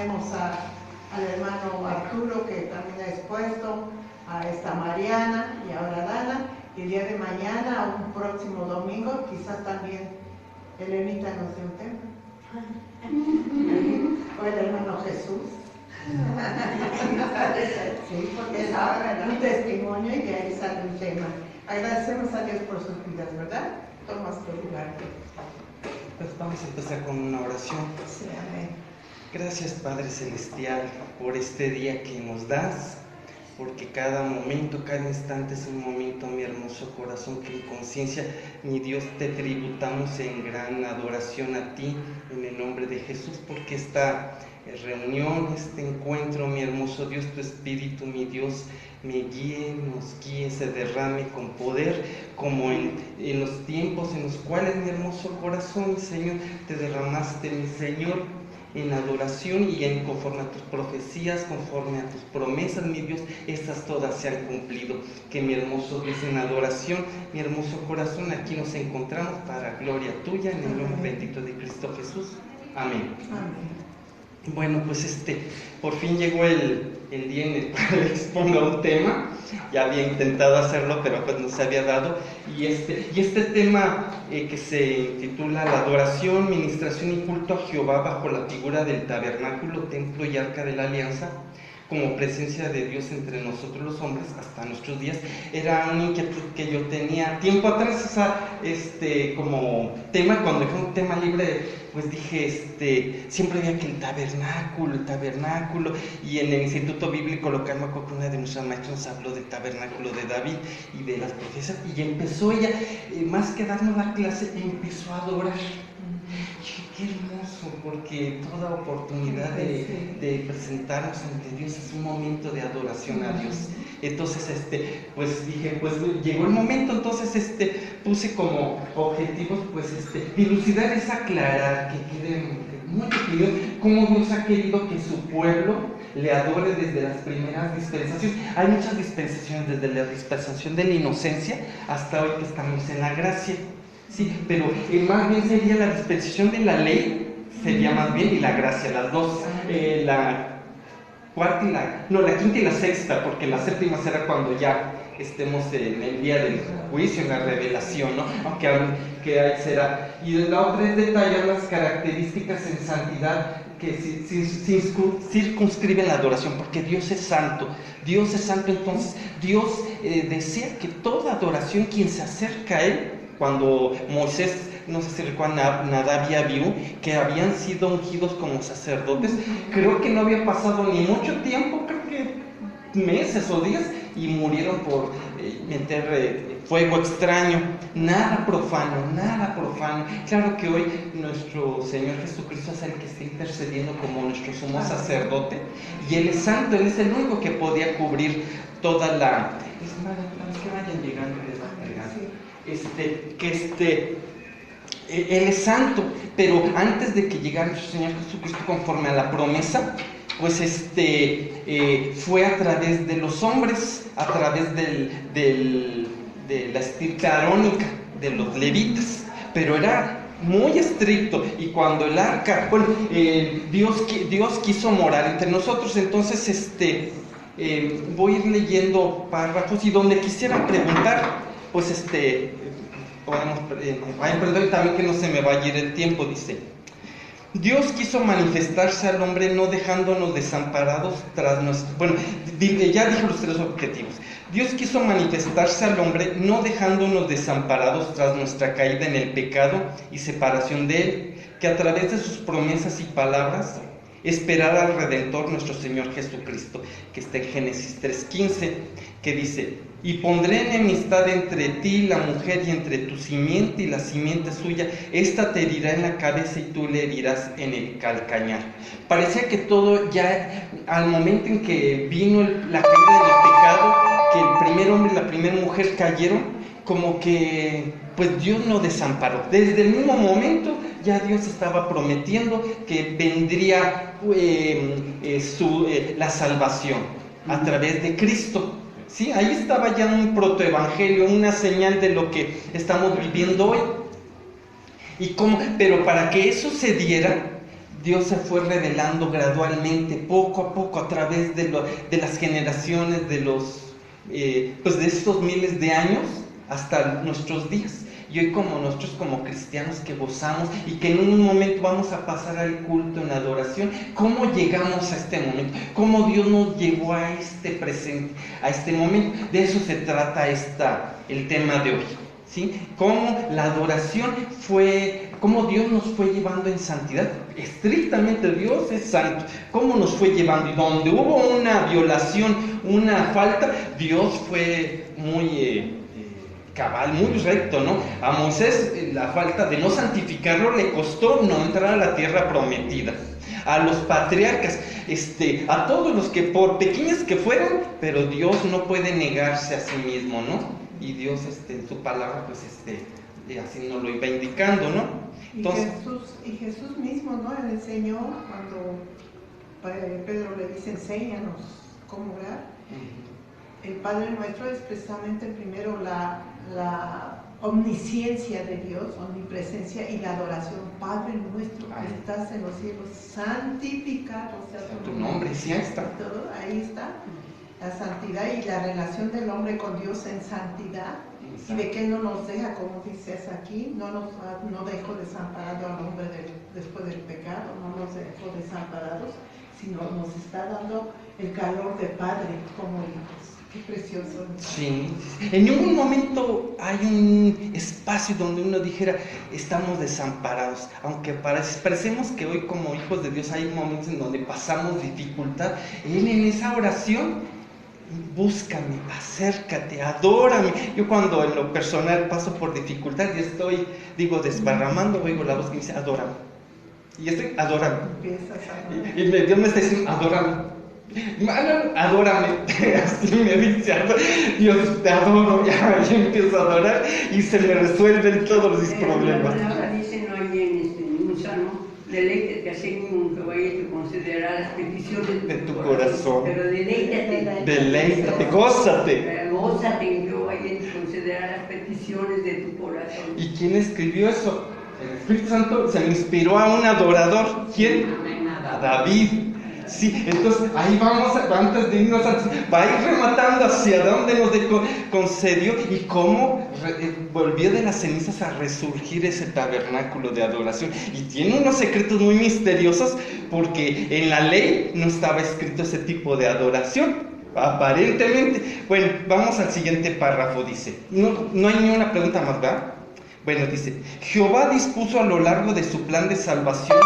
tenemos al hermano Arturo, que también ha expuesto, a esta Mariana y ahora Dana, y el día de mañana, un próximo domingo, quizás también Elenita nos dé un tema. O el hermano Jesús. Sí, porque es un testimonio y de ahí sale un tema. Agradecemos a Dios por sus vidas, ¿verdad? Tomas tu lugar. Pues vamos a empezar con una oración. Sí, amén. Gracias, Padre Celestial, por este día que nos das, porque cada momento, cada instante es un momento, mi hermoso corazón, que en conciencia, mi Dios, te tributamos en gran adoración a ti, en el nombre de Jesús, porque esta reunión, este encuentro, mi hermoso Dios, tu Espíritu, mi Dios, me guíe, nos guíe, se derrame con poder, como en los tiempos en los cuales, mi hermoso corazón, Señor, te derramaste, mi Señor, en adoración y en conforme a tus profecías, conforme a tus promesas, mi Dios, estas todas se han cumplido. Que mi hermoso Dios, en adoración, mi hermoso corazón, aquí nos encontramos para gloria tuya, en el nombre bendito de Cristo Jesús. Amén. Amén. Bueno, pues por fin llegó el día en el cual exponga un tema. Ya había intentado hacerlo, pero pues no se había dado. Y este tema que se titula La adoración, ministración y culto a Jehová bajo la figura del tabernáculo, templo y arca de la alianza, como presencia de Dios entre nosotros los hombres hasta nuestros días, era una inquietud que yo tenía tiempo atrás. O sea, como tema, cuando dejé un tema libre, pues dije, siempre veía que el tabernáculo, y en el Instituto Bíblico Local me acuerdo que una de nuestras maestras nos habló del tabernáculo de David y de las profecías, y empezó ella, más que darnos la clase, empezó a adorar. Qué hermoso, porque toda oportunidad de presentarnos ante Dios es un momento de adoración a Dios. Entonces, pues dije, pues llegó el momento. Entonces, puse como objetivos, pues, dilucidar es aclarar, que quede muy claro cómo Dios ha querido que su pueblo le adore desde las primeras dispensaciones. Hay muchas dispensaciones, desde la dispensación de la inocencia hasta hoy que estamos en la gracia. Sí, pero más bien sería la dispensación de la ley, sería más bien, y la gracia, las dos, la quinta y la sexta, porque la séptima será cuando ya estemos en el día del juicio, en la revelación, ¿no? Aunque ahí será. Y la otra es detallar las características en santidad que circunscriben la adoración, porque Dios es santo. Entonces Dios desea que toda adoración, quien se acerca a Él, cuando Moisés, no sé si recuerdan, Nadab y Abiú, que habían sido ungidos como sacerdotes, creo que no había pasado ni mucho tiempo, creo que meses o días, y murieron por meter fuego extraño. Nada profano. Claro que hoy nuestro Señor Jesucristo es el que está intercediendo como nuestro sumo sacerdote, y Él es santo, Él es el único que podía cubrir toda la... Es más, que vayan llegando, Él es santo, pero antes de que llegara nuestro Señor Jesucristo, conforme a la promesa, pues fue a través de los hombres, a través de la estirpe arónica, de los levitas, pero era muy estricto. Y cuando el arca, Dios quiso morar entre nosotros. Entonces voy a ir leyendo párrafos, y donde quisiera preguntar, pues podemos, perdón, también que no se me vaya a ir el tiempo. Dice: Dios quiso manifestarse al hombre no dejándonos desamparados tras nuestro... Bueno, ya dije los tres objetivos. Dios quiso manifestarse al hombre no dejándonos desamparados tras nuestra caída en el pecado y separación de Él, que a través de sus promesas y palabras esperara al Redentor, nuestro Señor Jesucristo, que está en Génesis 3:15, que dice: y pondré enemistad entre ti y la mujer, y entre tu simiente y la simiente suya. Esta te herirá en la cabeza y tú le herirás en el calcañar. Parecía que todo ya, al momento en que vino la caída del pecado, que el primer hombre y la primera mujer cayeron, como que pues Dios no desamparó. Desde el mismo momento ya Dios estaba prometiendo que vendría la salvación a través de Cristo. Sí, ahí estaba ya un protoevangelio, una señal de lo que estamos viviendo hoy. Pero para que eso se diera, Dios se fue revelando gradualmente, poco a poco, a través de las generaciones, pues de estos miles de años hasta nuestros días. Y hoy nosotros como cristianos que gozamos y que en un momento vamos a pasar al culto en adoración, ¿cómo llegamos a este momento? ¿Cómo Dios nos llevó a este presente, a este momento? De eso se trata el tema de hoy, ¿sí? Cómo la adoración cómo Dios nos fue llevando en santidad. Estrictamente Dios es santo. ¿Cómo nos fue llevando? Y donde hubo una violación, una falta, Dios fue muy cabal, muy recto, ¿no? A Moisés la falta de no santificarlo le costó no entrar a la tierra prometida. A los patriarcas, a todos los que por pequeños que fueran, pero Dios no puede negarse a sí mismo, ¿no? Y Dios en su palabra, pues así nos lo iba indicando, ¿no? Entonces, y Jesús mismo, ¿no? Él enseñó cuando Pedro le dice, enséñanos cómo orar. El Padre Nuestro es precisamente primero la omnisciencia de Dios, omnipresencia y la adoración. Padre Nuestro que estás en los cielos, santificado sea tu nombre. Sí, ahí está. Todo, ahí está. La santidad y la relación del hombre con Dios en santidad. Y de que Él no nos deja, como dices aquí, no dejó desamparado al hombre después del pecado, no nos dejó desamparados, sino nos está dando el calor de Padre como hijos. Qué precioso. Sí, en ningún momento hay un espacio donde uno dijera, estamos desamparados, aunque parecemos que hoy como hijos de Dios hay momentos en donde pasamos dificultad. Él en esa oración, búscame, acércate, adórame. Yo cuando en lo personal paso por dificultad y estoy, desparramando, oigo la voz que me dice, adórame. Y estoy, adórame. Y Dios me está diciendo, adórame. Adórame, así me dice, Dios te adoro, ya yo empiezo a adorar y se me resuelven todos mis problemas. La palabra dice, no hay en un salmo, deleítate a sí mismo que vaya y te concederá las peticiones de tu corazón. Pero deleítate, gózate. Gózate en Jehová y te concederá las peticiones de tu corazón. ¿Y quién escribió eso? El Espíritu Santo se le inspiró a un adorador. ¿Quién? A David. Sí, entonces ahí vamos, antes de irnos, va a ir rematando hacia dónde nos concedió y cómo volvió de las cenizas a resurgir ese tabernáculo de adoración. Y tiene unos secretos muy misteriosos porque en la ley no estaba escrito ese tipo de adoración, aparentemente. Bueno, vamos al siguiente párrafo, dice. No hay ni una pregunta más, ¿verdad? Bueno, dice, Jehová dispuso a lo largo de su plan de salvación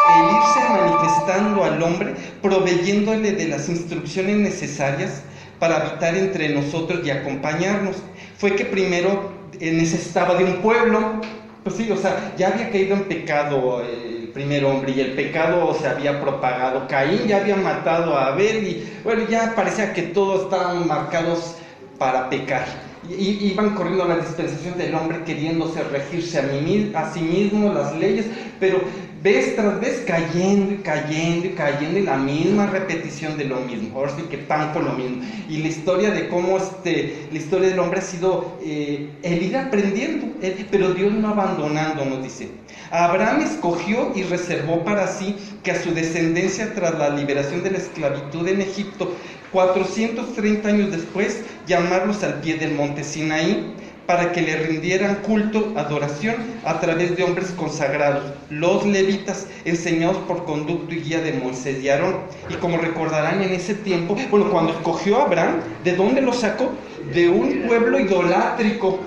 el irse manifestando al hombre, proveyéndole de las instrucciones necesarias para habitar entre nosotros y acompañarnos. Fue que primero necesitaba de un pueblo, pues sí, o sea, ya había caído en pecado el primer hombre y el pecado se había propagado. Caín ya había matado a Abel y bueno, ya parecía que todos estaban marcados para pecar. Y iban corriendo la dispensación del hombre queriéndose regirse a sí mismo, las leyes, pero vez tras vez cayendo y la misma repetición de lo mismo. Ahora sí que pan con lo mismo. Y la historia de cómo la historia del hombre ha sido el ir aprendiendo, pero Dios no abandonándonos, dice. Abraham escogió y reservó para sí que a su descendencia tras la liberación de la esclavitud en Egipto, 430 años después, llamarlos al pie del monte Sinaí, para que le rindieran culto, adoración, a través de hombres consagrados, los levitas, enseñados por conducto y guía de Moisés y Aarón. Y como recordarán en ese tiempo, bueno, cuando escogió a Abraham, ¿de dónde lo sacó? De un pueblo idolátrico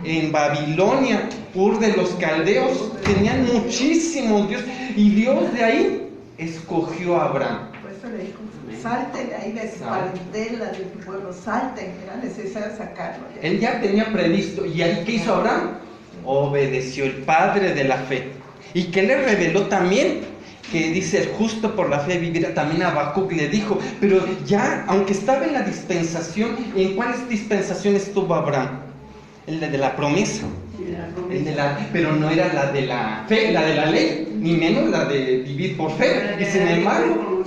en Babilonia, Ur de los caldeos, tenían muchísimos dioses, y Dios de ahí escogió a Abraham. Por eso le dijo, salten de ahí la espaldela de tu pueblo, salten, era necesario sacarlo. Él ya tenía previsto, y ahí ¿qué hizo Abraham? Obedeció, el padre de la fe. ¿Y qué le reveló también? Que dice, el justo por la fe vivirá. También Habacuc le dijo, pero ya, aunque estaba en la dispensación, ¿en cuáles dispensación estuvo Abraham? El de la promesa. Pero no era la de la fe, la de la ley, ni menos la de vivir por fe. Y sin embargo,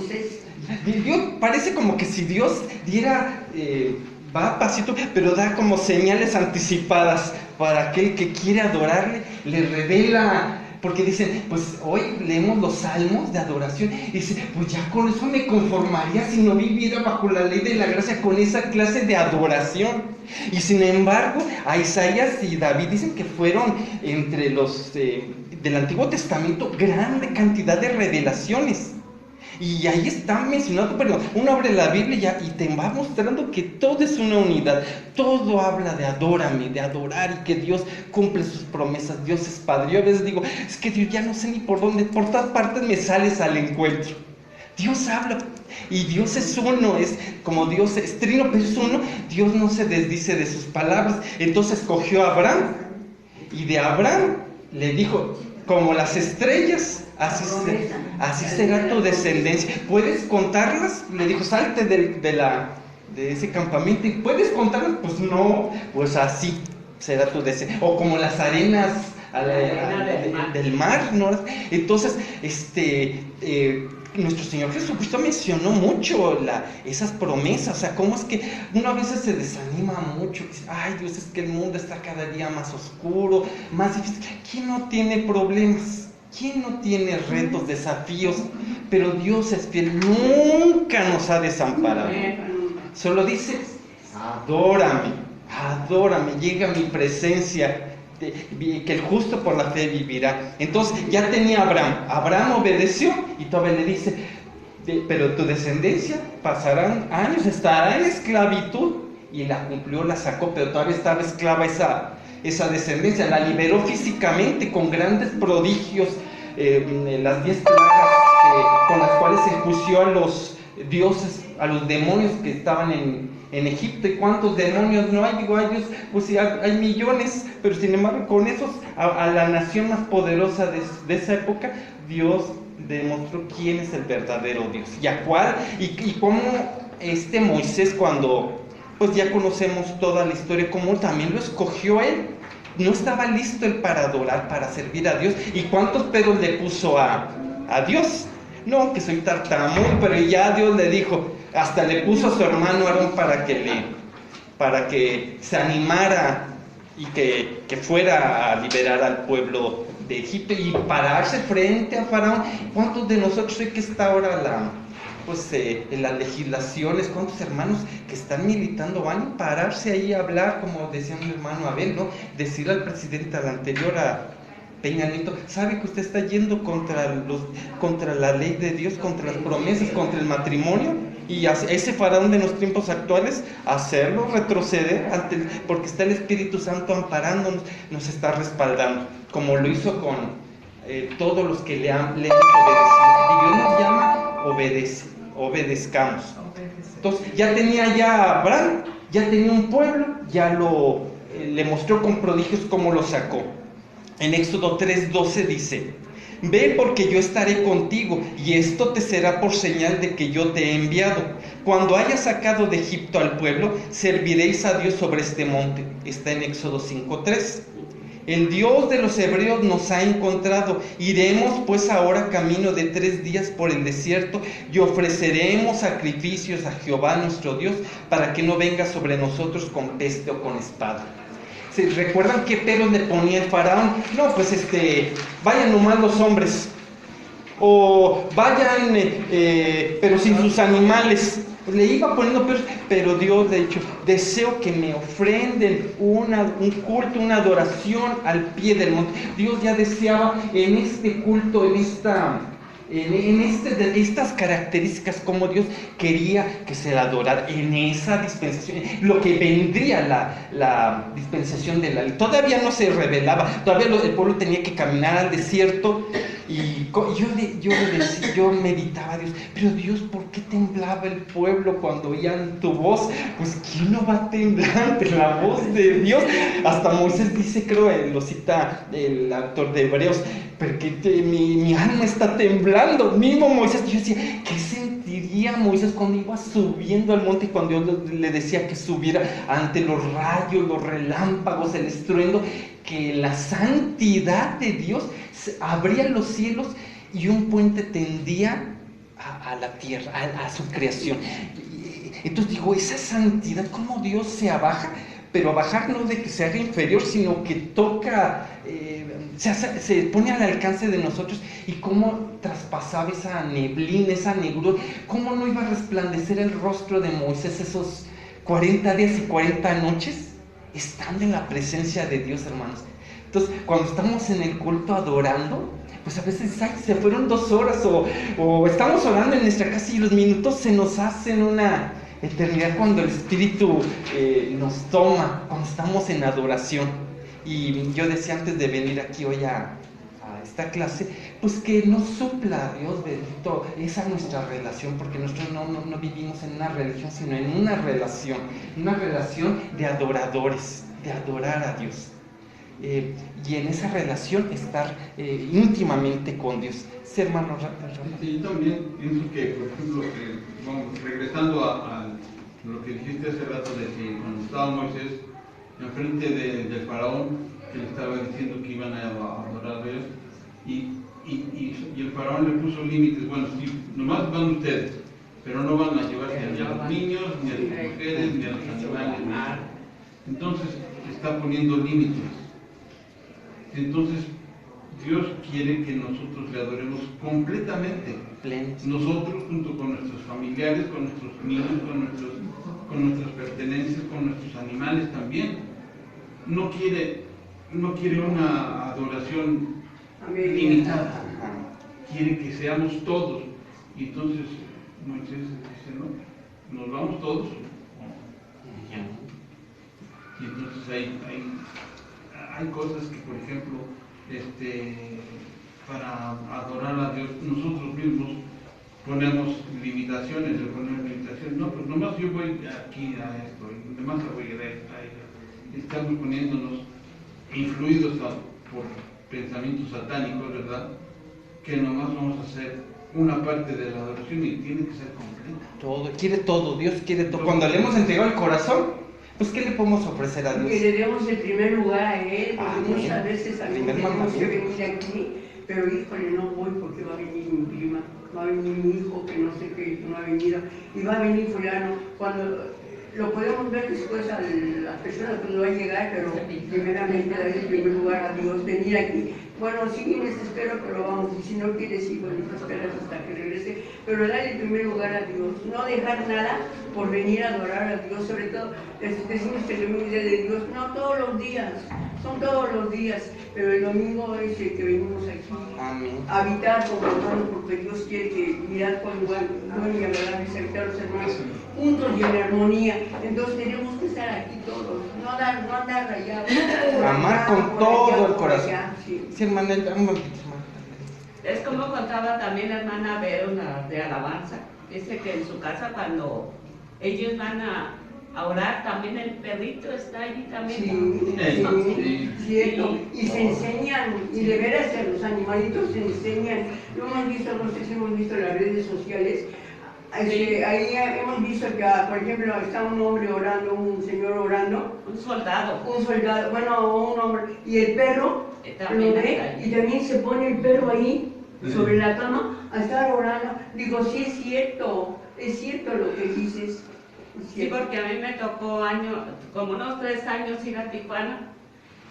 Dios, parece como que si Dios diera, va pasito, pero da como señales anticipadas para aquel que quiere adorarle, le revela Porque dicen, pues hoy leemos los salmos de adoración y dicen, pues ya con eso me conformaría si no viviera bajo la ley de la gracia con esa clase de adoración. Y sin embargo, a Isaías y David dicen que fueron entre los del Antiguo Testamento grande cantidad de revelaciones. Y ahí está mencionado, pero uno abre la Biblia y te va mostrando que todo es una unidad. Todo habla de adórame, de adorar y que Dios cumple sus promesas. Dios es Padre. Yo a veces digo, es que Dios ya no sé ni por dónde, por todas partes me sales al encuentro. Dios habla y Dios es uno, es como Dios es trino, pero es uno. Dios no se desdice de sus palabras. Entonces cogió a Abraham y de Abraham le dijo, como las estrellas, así será tu descendencia. ¿Puedes contarlas? Le dijo, salte de ese campamento. ¿Y puedes contarlas? Pues no, pues así será tu descendencia. O como las arenas del mar, ¿no? Entonces, nuestro Señor Jesucristo mencionó mucho esas promesas. O sea, cómo es que uno a veces se desanima mucho, dice, ay Dios, es que el mundo está cada día más oscuro, más difícil. ¿Quién no tiene problemas? ¿Quién no tiene retos, desafíos? Pero Dios es fiel, nunca nos ha desamparado. Solo dice, adórame, adórame, llega a mi presencia, que el justo por la fe vivirá. Entonces ya tenía Abraham obedeció y todavía le dice, pero tu descendencia pasarán años, estará en esclavitud, y la cumplió, la sacó, pero todavía estaba esclava esa descendencia. La liberó físicamente con grandes prodigios, las 10 plagas con las cuales enjuició a los dioses, a los demonios que estaban en Egipto. ¿Y cuántos demonios no hay? Digo, ay Dios, pues sí, hay millones, pero sin embargo con esos, a la nación más poderosa de esa época, Dios demostró quién es el verdadero Dios. ¿Y a cuál? Y cómo Moisés, cuando pues ya conocemos toda la historia, cómo también lo escogió él. No estaba listo él para adorar, para servir a Dios. ¿Y cuántos pedos le puso a Dios? No, que soy tartamudo, pero ya Dios le dijo, hasta le puso a su hermano Aarón para que se animara y que fuera a liberar al pueblo de Egipto y pararse frente a Faraón. ¿Cuántos de nosotros hoy que está ahora en las legislaciones, cuántos hermanos que están militando van a pararse ahí a hablar, como decía mi hermano Abel, ¿no? Decirle al presidente, al anterior, a Peña Nieto, sabe que usted está yendo contra la ley de Dios, contra las promesas, contra el matrimonio, y a ese Faraón de los tiempos actuales, hacerlo retroceder porque está el Espíritu Santo amparándonos, nos está respaldando, como lo hizo con todos los que le hemos obedecido. Y Dios nos llama, obedezcamos. Entonces ya tenía Abraham, ya tenía un pueblo, ya le mostró con prodigios cómo lo sacó. En Éxodo 3:12 dice, ve porque yo estaré contigo y esto te será por señal de que yo te he enviado. Cuando hayas sacado de Egipto al pueblo, serviréis a Dios sobre este monte. Está en Éxodo 5:3. El Dios de los hebreos nos ha encontrado. Iremos pues ahora camino de 3 días por el desierto y ofreceremos sacrificios a Jehová nuestro Dios para que no venga sobre nosotros con peste o con espada. ¿Se recuerdan qué pelos le ponía el Faraón? No, pues vayan nomás los hombres, o vayan pero sin sus animales. Le iba poniendo pelos, pero Dios le ha dicho, deseo que me ofrenden un culto, una adoración al pie del monte. Dios ya deseaba en este culto, en estas características, como Dios quería que se la adorara en esa dispensación, lo que vendría la dispensación de la ley. Todavía no se revelaba, todavía el pueblo tenía que caminar al desierto. Y yo meditaba a Dios, pero Dios, ¿por qué temblaba el pueblo cuando oían tu voz? Pues ¿quién no va a temblar ante la voz de Dios? Hasta Moisés dice, creo, lo cita el autor de Hebreos, porque mi alma está temblando. Mismo Moisés, yo decía, ¿qué sentiría Moisés cuando iba subiendo al monte y cuando Dios le decía que subiera ante los rayos, los relámpagos, el estruendo, que la santidad de Dios abría los cielos y un puente tendía a la tierra, a su creación? Entonces digo, esa santidad, ¿cómo Dios se abaja pero bajar no de que se haga inferior, sino que toca, se pone al alcance de nosotros. Y cómo traspasaba esa neblina, esa negrura, cómo no iba a resplandecer el rostro de Moisés esos 40 días y 40 noches, estando en la presencia de Dios, hermanos. Entonces, cuando estamos en el culto adorando, pues a veces se fueron 2 horas, o estamos orando en nuestra casa y los minutos se nos hacen una eternidad cuando el Espíritu nos toma, cuando estamos en adoración. Y yo decía antes de venir aquí hoy a esta clase, pues que nos supla, Dios bendito, esa nuestra relación, porque nosotros no vivimos en una religión, sino en una relación de adoradores, de adorar a Dios. Y en esa relación estar íntimamente con Dios. Sí, hermano. Sí, yo también pienso que, por ejemplo, regresando a lo que dijiste hace rato, de que cuando estaba Moisés enfrente del faraón, que le estaba diciendo que iban a adorar a Dios, y el faraón le puso límites. Bueno, sí, nomás van ustedes, pero no van a llevarse ni a los niños, ni a las mujeres, ni a los animales. Entonces está poniendo límites. Entonces Dios quiere que nosotros le adoremos completamente. Nosotros, junto con nuestros familiares, con nuestros niños, con nuestras pertenencias, con nuestros animales también. No quiere una adoración limitada. Quiere que seamos todos. Y entonces Moisés dice, no, nos vamos todos. Y entonces hay cosas que, por ejemplo, para adorar a Dios, nosotros mismos ponemos limitaciones. No, pues nomás yo voy aquí a esto, y demás voy a esto. Estamos poniéndonos influidos por pensamientos satánicos, ¿verdad? Que nomás vamos a hacer una parte de la adoración y tiene que ser completa. Quiere todo, Dios quiere todo. Cuando le hemos entregado el corazón, pues ¿qué le podemos ofrecer a Dios? Que le demos el primer lugar a Él, porque muchas veces a mí tenemos que venir aquí, pero híjole, no voy porque va a venir mi prima, va a venir mi hijo que no sé qué, no ha venido, y va a venir fulano. Cuando lo podemos ver después a las personas cuando va a llegar, pero primeramente dar el primer lugar a Dios, venir aquí. Bueno, si vienes te espero, pero vamos, y si no quieres ir, bueno, te esperas hasta que regrese, pero darle el primer lugar a Dios, no dejar nada por venir a adorar a Dios, sobre todo, decimos que el domingo es de Dios, no todos los días, son todos los días, pero el domingo es el que venimos aquí a habitar con los hermanos, porque Dios quiere que mirar con igual, bueno y agradable habitar los hermanos juntos y en armonía. Entonces tenemos que estar aquí todos, no andar rayados, amar con todo el corazón. Sí, hermana, es como contaba también la hermana Vero de alabanza. Dice que en su casa cuando ellos van a orar, también el perrito está allí también. Sí, cierto. Y se enseñan, y de veras a los animalitos se enseñan. Lo hemos visto, no sé si hemos visto en las redes sociales. Ahí hemos visto que, por ejemplo, está un hombre orando, un señor orando. Un soldado, bueno, un hombre. Y el perro lo ve y también se pone el perro ahí, sobre la cama, a estar orando. Digo, sí es cierto lo que dices. Sí, porque a mí me tocó como unos 3 años ir a Tijuana,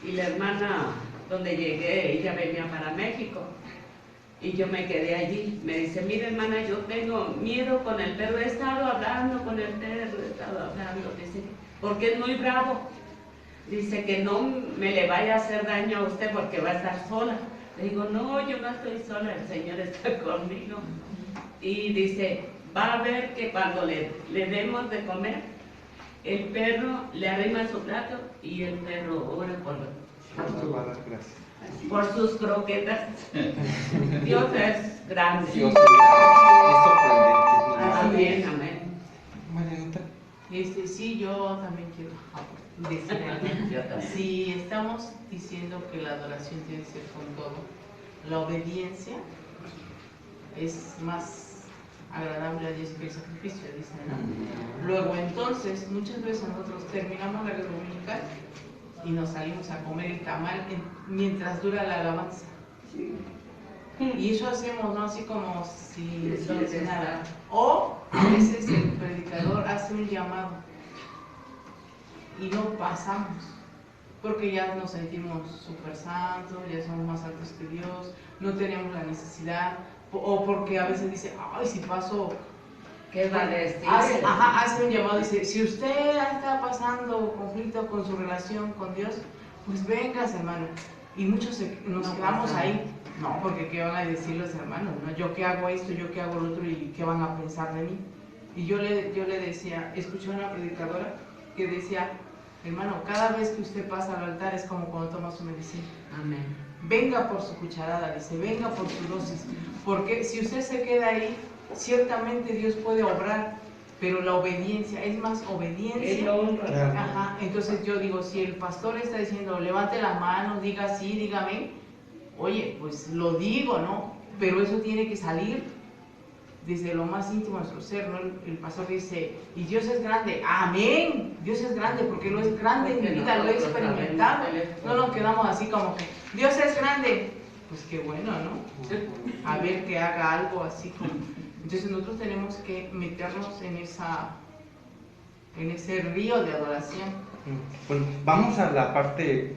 y la hermana donde llegué, ella venía para México. Y yo me quedé allí. Me dice, mira hermana, yo tengo miedo con el perro. He estado hablando con el perro, dice, porque es muy bravo. Dice que no me le vaya a hacer daño a usted porque va a estar sola. Le digo, no, yo no estoy sola, el Señor está conmigo. Y dice, va a ver que cuando le demos de comer, el perro le arrima su plato y el perro ora por sus croquetas. Dios es grande. Dios es grande, es sorprendente. Amén, amén. Marianita. Sí, yo también quiero decir algo. Si estamos diciendo que la adoración tiene que ser con todo, la obediencia es más agradable a Dios que el sacrificio, dicen, ¿no? Luego entonces, muchas veces nosotros terminamos la dominical y nos salimos a comer el tamal mientras dura la alabanza. Sí. Y eso hacemos, ¿no? Así como si no hace nada. O a veces el predicador hace un llamado y no pasamos, porque ya nos sentimos súper santos, ya somos más altos que Dios, no tenemos la necesidad, o porque a veces dice, ay, si paso... ¿Qué va a decir? Hace un llamado, dice, si usted está pasando conflicto con su relación con Dios, pues vengas, hermano. Y muchos nos quedamos ahí, no, porque ¿qué van a decir los hermanos? ¿No? Yo qué hago esto, yo qué hago lo otro, y qué van a pensar de mí. Y yo le decía, escuché una predicadora que decía, hermano, cada vez que usted pasa al altar es como cuando toma su medicina. Amén. Venga por su cucharada, dice, venga por su dosis, porque si usted se queda ahí, ciertamente Dios puede obrar, pero la obediencia, es más obediencia. Es lo honra. Ajá, entonces yo digo, si el pastor está diciendo, levante las manos, diga sí, dígame, oye, pues lo digo, ¿no? Pero eso tiene que salir desde lo más íntimo de nuestro ser, ¿no? El pastor dice, y Dios es grande, amén, Dios es grande, porque lo es grande en mi vida, lo he experimentado, no nos quedamos así como que, Dios es grande, pues qué bueno, ¿no? A ver que haga algo así como... Entonces nosotros tenemos que meternos en ese río de adoración. Bueno, vamos a la parte.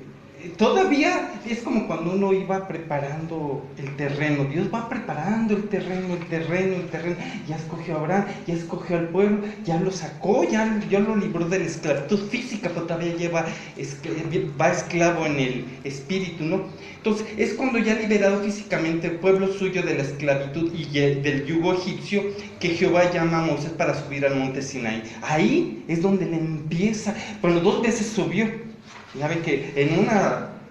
Todavía es como cuando uno iba preparando el terreno. Dios va preparando el terreno. Ya escogió a Abraham, ya escogió al pueblo, ya lo sacó, ya lo libró de la esclavitud física, pero todavía va esclavo en el espíritu, ¿no? Entonces es cuando ya liberado físicamente el pueblo suyo de la esclavitud y del yugo egipcio, que Jehová llama a Moisés para subir al monte Sinaí. Ahí es donde le empieza. Bueno, 2 veces subió. Ya ven que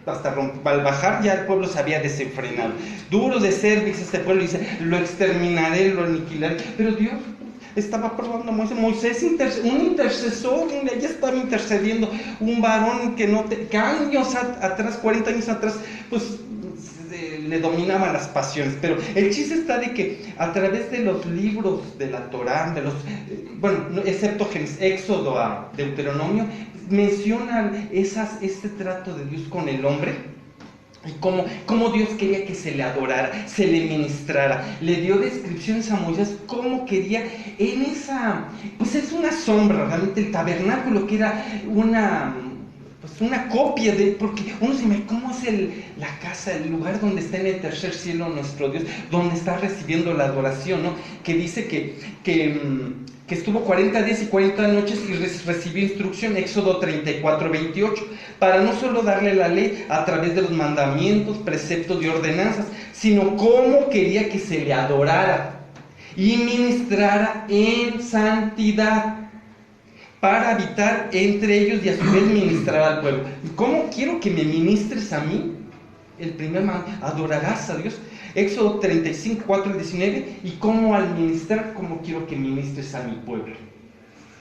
al bajar ya el pueblo se había desenfrenado. Duro de cerviz este pueblo, dice, lo exterminaré, lo aniquilaré. Pero Dios estaba probando a Moisés. Un intercesor, ya estaba intercediendo, un varón que años atrás, 40 años atrás, pues le dominaban las pasiones. Pero el chiste está de que a través de los libros de la Torá, excepto Éxodo a Deuteronomio, mencionan este trato de Dios con el hombre y cómo Dios quería que se le adorara, se le ministrara. Le dio descripciones a Moisés cómo quería en esa, pues es una sombra realmente el tabernáculo, que era una copia porque uno se imagina cómo es la casa, el lugar donde está en el tercer cielo nuestro Dios, donde está recibiendo la adoración, ¿no? Que dice que estuvo 40 días y 40 noches y recibió instrucción, Éxodo 34, 28, para no solo darle la ley a través de los mandamientos, preceptos y ordenanzas, sino cómo quería que se le adorara y ministrara en santidad, para habitar entre ellos y a su vez ministrar al pueblo. ¿Cómo quiero que me ministres a mí? El primer mandamiento, adorarás a Dios. Éxodo 35, 4 al 19, y cómo al ministrar, cómo quiero que ministres a mi pueblo.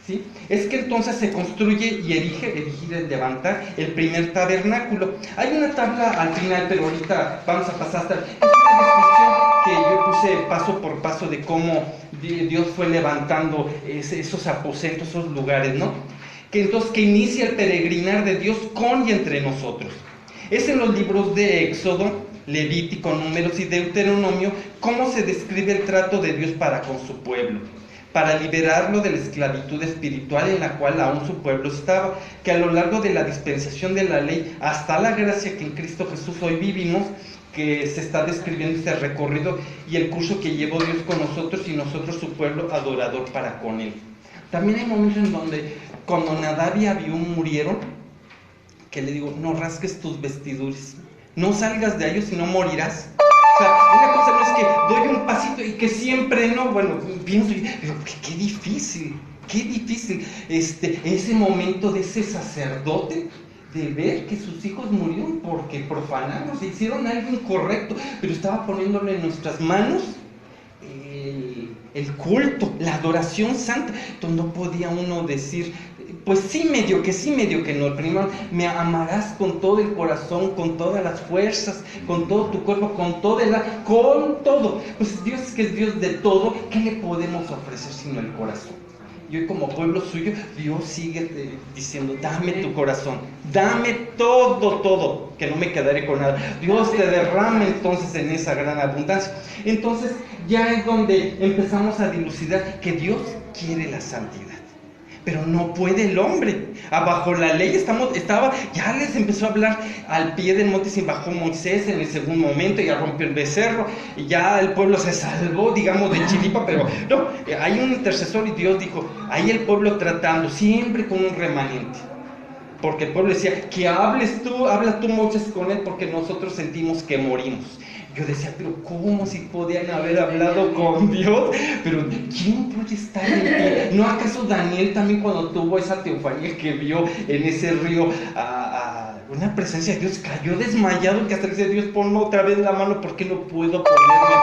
¿Sí? Es que entonces se construye y erigir, levantar el primer tabernáculo. Hay una tabla al final, pero ahorita vamos a pasar hasta... Es una descripción que yo puse paso por paso de cómo Dios fue levantando esos aposentos, esos lugares, ¿no? Que inicia el peregrinar de Dios con y entre nosotros. Es en los libros de Éxodo, Levítico, Números y Deuteronomio cómo se describe el trato de Dios para con su pueblo, para liberarlo de la esclavitud espiritual en la cual aún su pueblo estaba, que a lo largo de la dispensación de la ley hasta la gracia que en Cristo Jesús hoy vivimos, que se está describiendo este recorrido y el curso que llevó Dios con nosotros y nosotros su pueblo adorador para con Él. También hay momentos en donde cuando Nadab y Abiú murieron, que le digo, no rasgues tus vestiduras, no salgas de ellos, si no morirás. O sea, una cosa no es que doy un pasito y que siempre no, bueno, pienso, pero qué difícil, ese momento de ese sacerdote, de ver que sus hijos murieron porque profanaron, se hicieron algo incorrecto, pero estaba poniéndole en nuestras manos el culto, la adoración santa. Entonces no podía uno decir, pues sí medio que no. Primero, me amarás con todo el corazón, con todas las fuerzas, con todo tu cuerpo, con todo. Pues Dios, que es Dios de todo, ¿qué le podemos ofrecer sino el corazón? Y hoy como pueblo suyo, Dios sigue diciendo, dame tu corazón, dame todo, que no me quedaré con nada. Dios te derrama entonces en esa gran abundancia. Entonces ya es donde empezamos a dilucidar que Dios quiere la santidad. pero no puede el hombre. Bajo la ley ya les empezó a hablar al pie del monte, se bajó Moisés en el segundo momento, ya rompió el becerro, y ya el pueblo se salvó, digamos, de chiripa, pero no, hay un intercesor y Dios dijo, ahí el pueblo tratando, siempre con un remanente. Porque el pueblo decía, que habla tú Moisés con él, porque nosotros sentimos que morimos. Yo decía, pero ¿cómo si podían haber hablado con Dios? Pero ¿quién puede estar en pie? ¿No acaso Daniel también cuando tuvo esa teofanía que vio en ese río una presencia de Dios, cayó desmayado, que hasta le decía, Dios, ponme otra vez la mano porque no puedo ponerme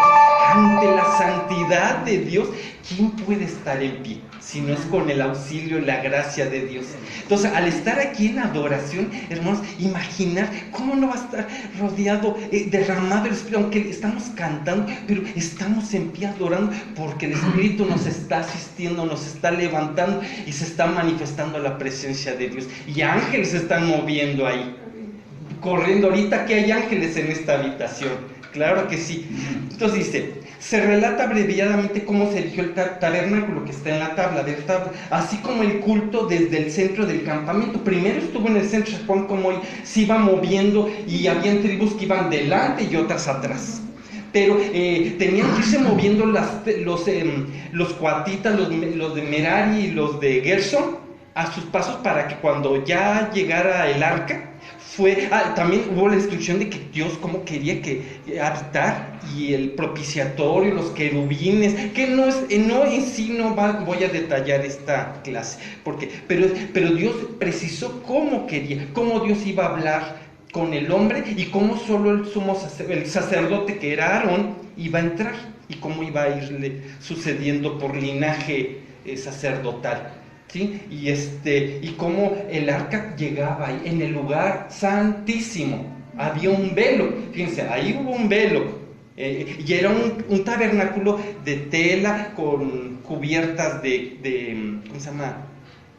ante la santidad de Dios? ¿Quién puede estar en pie si no es con el auxilio y la gracia de Dios? Entonces, al estar aquí en adoración, hermanos, imaginar cómo no va a estar rodeado, derramado el Espíritu, aunque estamos cantando, pero estamos en pie adorando, porque el Espíritu nos está asistiendo, nos está levantando y se está manifestando la presencia de Dios. Y ángeles se están moviendo ahí, corriendo. Ahorita que hay ángeles en esta habitación. Claro que sí. Entonces dice, se relata abreviadamente cómo se erigió el tabernáculo que está en la tabla, así como el culto desde el centro del campamento. Primero estuvo en el centro, se pone como hoy, se iba moviendo y habían tribus que iban delante y otras atrás. Pero tenían que irse moviendo los coatitas, los de Merari y los de Gerson a sus pasos para que cuando ya llegara el arca, también hubo la instrucción de que Dios cómo quería que habitar, y el propiciatorio, los querubines, que no en sí no voy a detallar esta clase, pero Dios precisó cómo quería, cómo Dios iba a hablar con el hombre y cómo solo el sacerdote que era Aarón iba a entrar y cómo iba a irle sucediendo por linaje sacerdotal. ¿Sí? Y cómo el arca llegaba ahí, en el lugar santísimo, había un velo, fíjense, ahí hubo un velo, y era un tabernáculo de tela con cubiertas de ¿cómo se llama?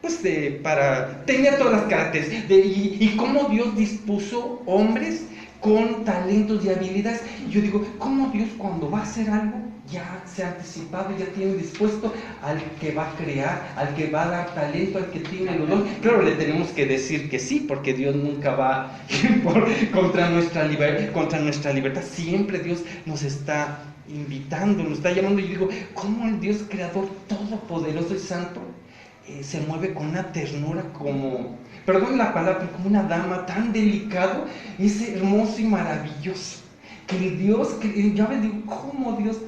Pues tenía todas las características, y cómo Dios dispuso hombres con talentos y habilidades. Yo digo, ¿cómo Dios cuando va a hacer algo ya se ha anticipado, ya tiene dispuesto al que va a crear, al que va a dar talento, al que tiene el don? Claro, le tenemos que decir que sí, porque Dios nunca va contra nuestra libertad. Siempre Dios nos está invitando, nos está llamando. Y yo digo, ¿cómo el Dios creador todopoderoso y santo se mueve con una ternura como, perdón la palabra, pero como una dama tan delicado? Es hermoso y maravilloso. Que el Dios, yo me digo, ¿cómo Dios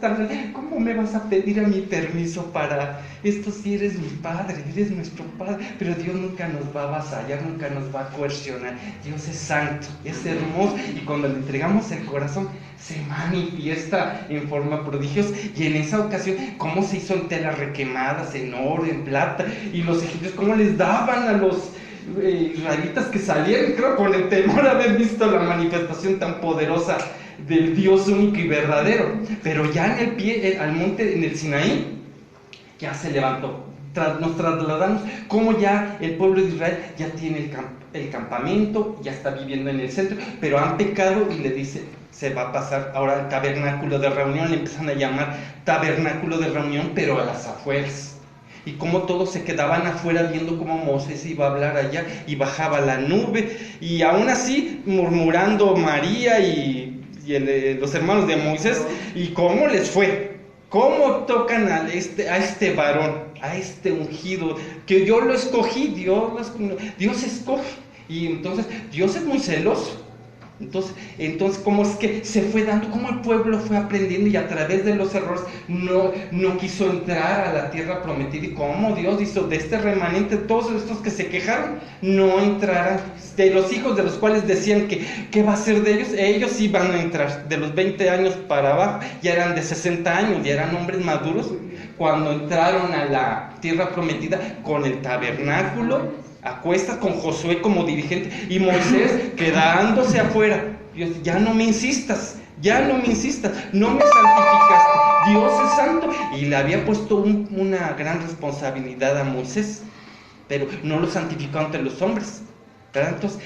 cómo me vas a pedir a mí permiso para esto si eres mi Padre, eres nuestro Padre? Pero Dios nunca nos va a avasallar, nunca nos va a coercionar. Dios es santo, es hermoso, y cuando le entregamos el corazón se manifiesta en forma prodigiosa. Y en esa ocasión, cómo se hizo en telas requemadas, en oro, en plata, y los egipcios cómo les daban a los israelitas que salieron, creo, con el temor de haber visto la manifestación tan poderosa del Dios único y verdadero. Pero ya en el pie, al monte, en el Sinaí, ya se levantó. Nos trasladamos, como ya el pueblo de Israel ya tiene el campamento, ya está viviendo en el centro, pero han pecado y le dice, se va a pasar ahora al tabernáculo de reunión. Le empiezan a llamar tabernáculo de reunión, pero a las afueras. Y como todos se quedaban afuera viendo cómo Moisés iba a hablar allá y bajaba la nube, y aún así murmurando María y los hermanos de Moisés, y cómo les fue, cómo tocan a este varón, a este ungido, que yo lo escogí. Dios escoge, y entonces Dios es muy celoso. Entonces, ¿cómo es que se fue dando? ¿Cómo el pueblo fue aprendiendo y a través de los errores no quiso entrar a la tierra prometida? Y cómo Dios hizo de este remanente, todos estos que se quejaron, no entrarán. De los hijos de los cuales decían que ¿qué va a ser de ellos? Ellos sí van a entrar. De los 20 años para abajo, ya eran de 60 años, ya eran hombres maduros, cuando entraron a la tierra prometida con el tabernáculo a cuestas, con Josué como dirigente y Moisés quedándose afuera. Dios, ya no me insistas, no me santificaste. Dios es santo, y le había puesto una gran responsabilidad a Moisés, pero no lo santificó ante los hombres. ¿verdad? Entonces,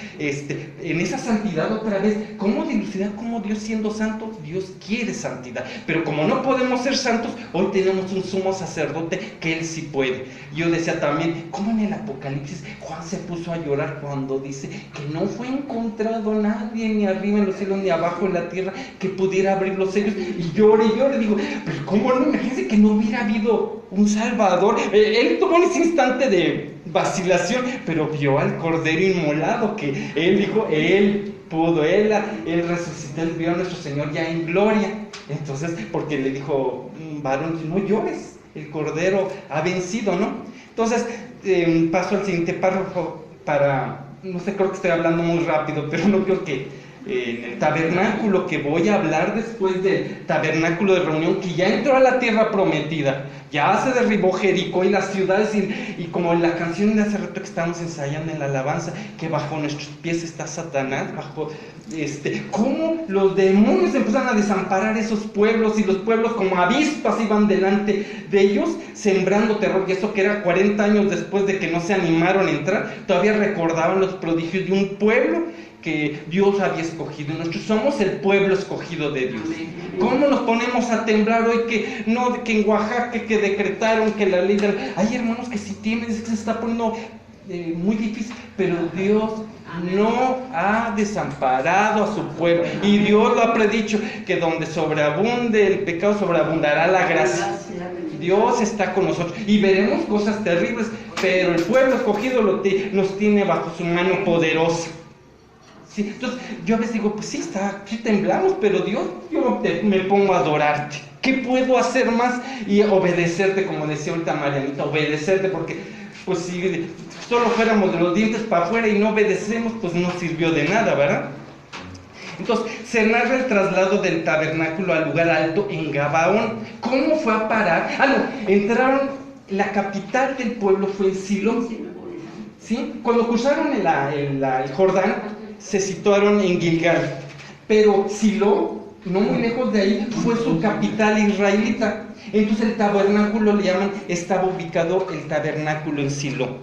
en esa santidad otra vez, ¿cómo dilucidar cómo Dios siendo santo? Dios quiere santidad, pero como no podemos ser santos, hoy tenemos un sumo sacerdote que Él sí puede. Yo decía también, ¿cómo en el Apocalipsis Juan se puso a llorar cuando dice que no fue encontrado nadie, ni arriba en los cielos, ni abajo en la tierra, que pudiera abrir los sellos? Y llore, digo, pero ¿cómo no? Imagínense que no hubiera habido un Salvador. Él tomó ese instante de vacilación, pero vio al Cordero inmolado, que Él dijo, Él pudo, Él resucitó, Él vio a nuestro Señor ya en gloria. Entonces, porque le dijo, varón, no llores, el Cordero ha vencido, ¿no? Entonces, paso al siguiente párrafo no sé, creo que estoy hablando muy rápido, pero no creo que en el tabernáculo que voy a hablar después del tabernáculo de reunión, que ya entró a la tierra prometida, ya se derribó Jericó y las ciudades, y como en la canción de hace rato que estábamos ensayando en la alabanza, que bajo nuestros pies está Satanás, cómo los demonios empezaron a desamparar esos pueblos, y los pueblos como avispas iban delante de ellos, sembrando terror. Y eso que era 40 años después de que no se animaron a entrar, todavía recordaban los prodigios de un pueblo que Dios había escogido. Nosotros somos el pueblo escogido de Dios. ¿Cómo nos ponemos a temblar hoy que en Oaxaca que decretaron que la ley hay hermanos que si tienen, es que se está poniendo muy difícil, pero Dios no ha desamparado a su pueblo, y Dios lo ha predicho, que donde sobreabunde el pecado, sobreabundará la gracia. Dios está con nosotros y veremos cosas terribles, pero el pueblo escogido nos tiene bajo su mano poderosa. Sí, entonces yo a veces digo, pues sí temblamos, pero Dios, yo me pongo a adorarte. ¿Qué puedo hacer más? Y obedecerte, como decía ahorita Marianita, obedecerte, porque pues si solo fuéramos de los dientes para afuera y no obedecemos, pues no sirvió de nada, ¿verdad? Entonces, se narra el traslado del tabernáculo al lugar alto en Gabaón. ¿Cómo fue a parar? Entraron, la capital del pueblo fue en Silo, ¿sí? Cuando cruzaron el Jordán, se situaron en Gilgal, pero Silo, no muy lejos de ahí, fue su capital israelita. Entonces el tabernáculo le llaman, estaba ubicado el tabernáculo en Silo.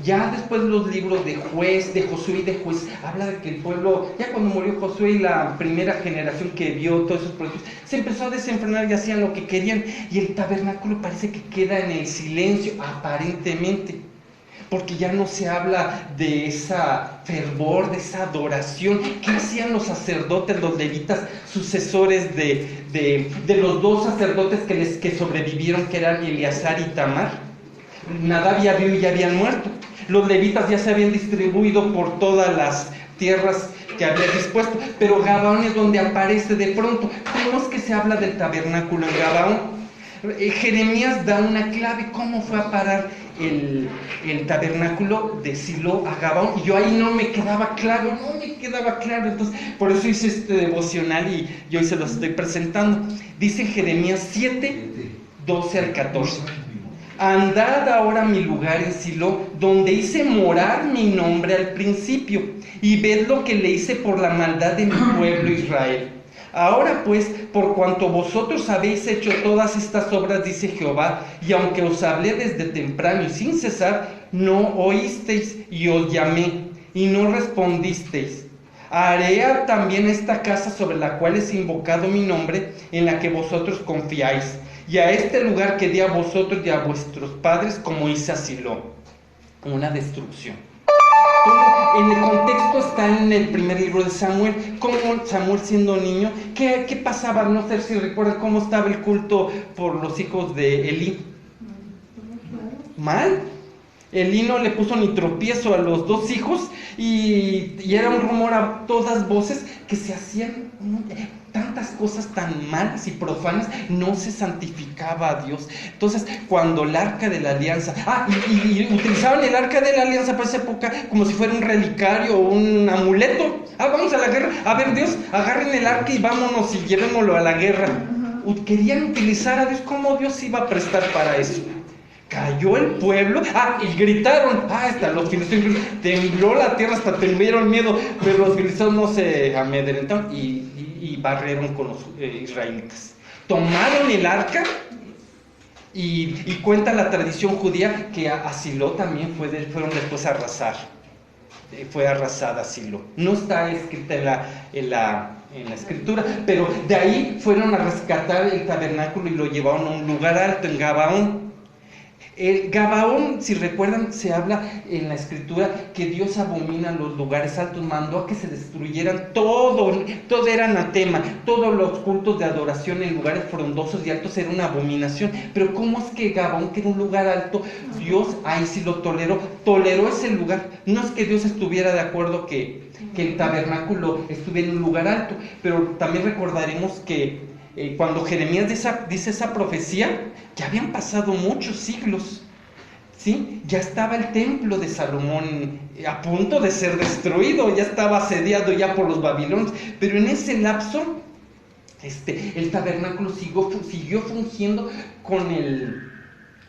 Ya después los libros de Josué y de Juez, habla de que el pueblo, ya cuando murió Josué y la primera generación que vio todos esos proyectos, se empezó a desenfrenar y hacían lo que querían, y el tabernáculo parece que queda en el silencio, aparentemente, porque ya no se habla de esa fervor, de esa adoración. ¿Qué hacían los sacerdotes, los levitas, sucesores de los dos sacerdotes que sobrevivieron, que eran Eleazar y Tamar? Nadab y Abiú ya habían muerto. Los levitas ya se habían distribuido por todas las tierras que había dispuesto, pero Gabaón es donde aparece de pronto. ¿Cómo es que se habla del tabernáculo en Gabaón? Jeremías da una clave, cómo fue a parar el tabernáculo de Silo a Gabaón, y yo ahí no me quedaba claro, entonces por eso hice este devocional y hoy se los estoy presentando. Dice Jeremías 7, 12 al 14: andad ahora a mi lugar en Silo, donde hice morar mi nombre al principio, y ved lo que le hice por la maldad de mi pueblo Israel. Ahora pues, por cuanto vosotros habéis hecho todas estas obras, dice Jehová, y aunque os hablé desde temprano y sin cesar, no oísteis, y os llamé, y no respondisteis. Haré también esta casa sobre la cual es invocado mi nombre, en la que vosotros confiáis, y a este lugar que di a vosotros y a vuestros padres, como hice a Silo. Una destrucción. En el contexto está en el primer libro de Samuel, como Samuel siendo niño, ¿qué pasaba? No sé si recuerdan cómo estaba el culto por los hijos de Elí. Mal. Elí no le puso ni tropiezo a los dos hijos, y era un rumor a todas voces que se hacían tantas cosas tan malas y profanas, no se santificaba a Dios. Entonces, cuando el arca de la alianza, y utilizaban el arca de la alianza para esa época como si fuera un relicario o un amuleto. Vamos a la guerra, a ver Dios, agarren el arca y vámonos y llevémoslo a la guerra. Querían utilizar a Dios. ¿Cómo Dios iba a prestar para eso? Cayó el pueblo, y gritaron, hasta los filisteos, tembló la tierra, hasta tuvieron miedo, pero los filisteos no se amedrentaron y barrieron con los israelitas. Tomaron el arca, y cuenta la tradición judía que a Silo también fueron después a arrasar. fue arrasada Silo. No está escrita en la escritura, pero de ahí fueron a rescatar el tabernáculo y lo llevaron a un lugar alto en Gabaón. Gabaón, si recuerdan, se habla en la escritura que Dios abomina los lugares altos, mandó a que se destruyeran todo era anatema, todos los cultos de adoración en lugares frondosos y altos era una abominación. Pero ¿cómo es que Gabaón, que era un lugar alto, Dios ahí sí lo toleró ese lugar? No es que Dios estuviera de acuerdo que el tabernáculo estuviera en un lugar alto, pero también recordaremos que cuando Jeremías dice esa profecía, ya habían pasado muchos siglos, ¿sí? Ya estaba el templo de Salomón a punto de ser destruido, ya estaba asediado ya por los babilonios, pero en ese lapso, el tabernáculo siguió fungiendo con